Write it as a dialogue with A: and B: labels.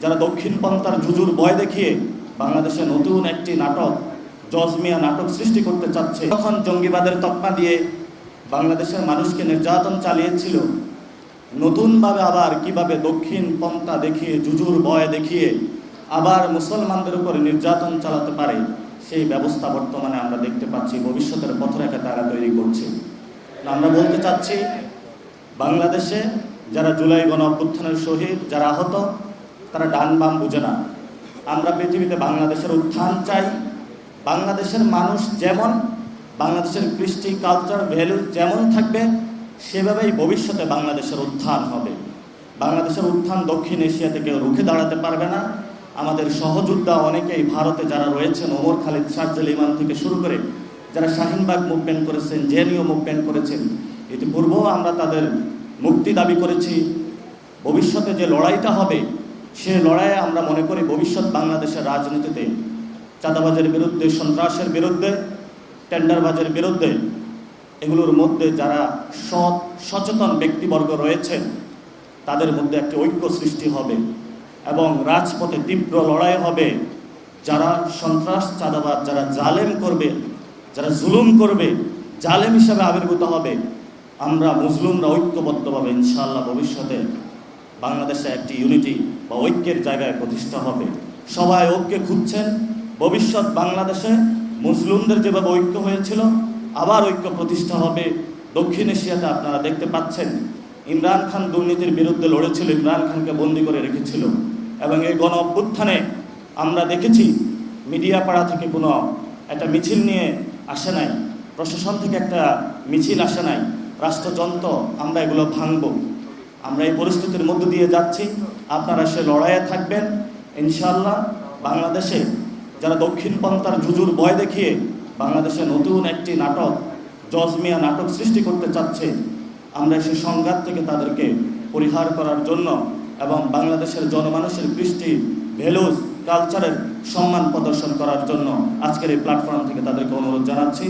A: যারা দক্ষিণপন্থার জুজুর ভয় দেখিয়ে বাংলাদেশে নতুন একটি নাটক জজমিয়া নাটক সৃষ্টি করতে চাচ্ছে। তখন জঙ্গিবাদের তকমা দিয়ে বাংলাদেশের মানুষকে নির্যাতন চালিয়েছিল, নতুনভাবে আবার কিভাবে দক্ষিণপন্থা দেখিয়ে জুজুর ভয় দেখিয়ে আবার মুসলমানদের উপরে নির্যাতন চালাতে পারে, সেই ব্যবস্থা বর্তমানে আমরা দেখতে পাচ্ছি। ভবিষ্যতের পথরেখা তারা তৈরি করছে। আমরা বলতে চাচ্ছি, বাংলাদেশে যারা জুলাই গণ অভ্যুত্থানের শহীদ, যারা আহত, তারা ডান বাম বুঝে না। আমরা পৃথিবীতে বাংলাদেশের উত্থান চাই। বাংলাদেশের মানুষ যেমন, বাংলাদেশের কৃষ্টি কালচার ভ্যালু যেমন থাকবে, সেভাবেই ভবিষ্যতে বাংলাদেশের উত্থান হবে। বাংলাদেশের উত্থান দক্ষিণ এশিয়া থেকে রুখে দাঁড়াতে পারবে না। আমাদের সহযোদ্ধা অনেকেই ভারতে যারা রয়েছেন, ওমর খালিদ শারজিল ইমাম থেকে শুরু করে যারা শাহিনবাগ মুভমেন্ট করেছেন, জেএনইউ মুভমেন্ট করেছেন, ইতিপূর্বেও আমরা তাদের মুক্তি দাবি করেছি। ভবিষ্যতে যে লড়াইটা হবে, সে লড়াইয়ে আমরা মনে করি ভবিষ্যৎ বাংলাদেশের রাজনীতিতে চাঁদাবাজের বিরুদ্ধে, সন্ত্রাসের বিরুদ্ধে, টেন্ডারবাজের বিরুদ্ধে, এগুলোর মধ্যে যারা সৎ সচেতন ব্যক্তিবর্গ রয়েছেন, তাদের মধ্যে একটি ঐক্য সৃষ্টি হবে এবং রাজপথে তীব্র লড়াই হবে। যারা সন্ত্রাস, চাঁদাবাজ, যারা জালেম করবে, যারা জুলুম করবে, জালেম হিসাবে আবির্ভূত হবে, আমরা মুসলিমরা ঐক্যবদ্ধভাবে ইনশাআল্লাহ ভবিষ্যতে বাংলাদেশে একটি ইউনিটি বা ঐক্যের জায়গায় প্রতিষ্ঠা হবে। সবাই ঐক্যে খুঁজছেন। ভবিষ্যৎ বাংলাদেশে মুসলিমদের যেভাবে ঐক্য হয়েছিল, আবার ঐক্য প্রতিষ্ঠা হবে। দক্ষিণ এশিয়াতে আপনারা দেখতে পাচ্ছেন, ইমরান খান দুর্নীতির বিরুদ্ধে লড়েছিল, ইমরান খানকে বন্দী করে রেখেছিল, এবং এই গণ অভ্যুত্থানে আমরা দেখেছি মিডিয়া পাড়া থেকে কোনো একটা মিছিল নিয়ে আসে নাই, প্রশাসন থেকে একটা মিছিল আসে নাই, রাষ্ট্রযন্ত্র, আমরা এগুলো ভাঙব। আমরা এই পরিস্থিতির মধ্য দিয়ে যাচ্ছি। আপনারা সে লড়াইয়ে থাকবেন ইনশাআল্লাহ। বাংলাদেশে যারা দক্ষিণপন্থার জুজুর ভয় দেখিয়ে বাংলাদেশে নতুন একটি নাটক জজমিয়া নাটক সৃষ্টি করতে চাচ্ছে, আমরা সেই সংঘাত থেকে তাদেরকে পরিহার করার জন্য এবং বাংলাদেশের জনমানুষের কৃষ্টি ভ্যালুজ কালচারের সম্মান প্রদর্শন করার জন্য আজকের এই প্ল্যাটফর্ম থেকে তাদেরকে অনুরোধ জানাচ্ছি।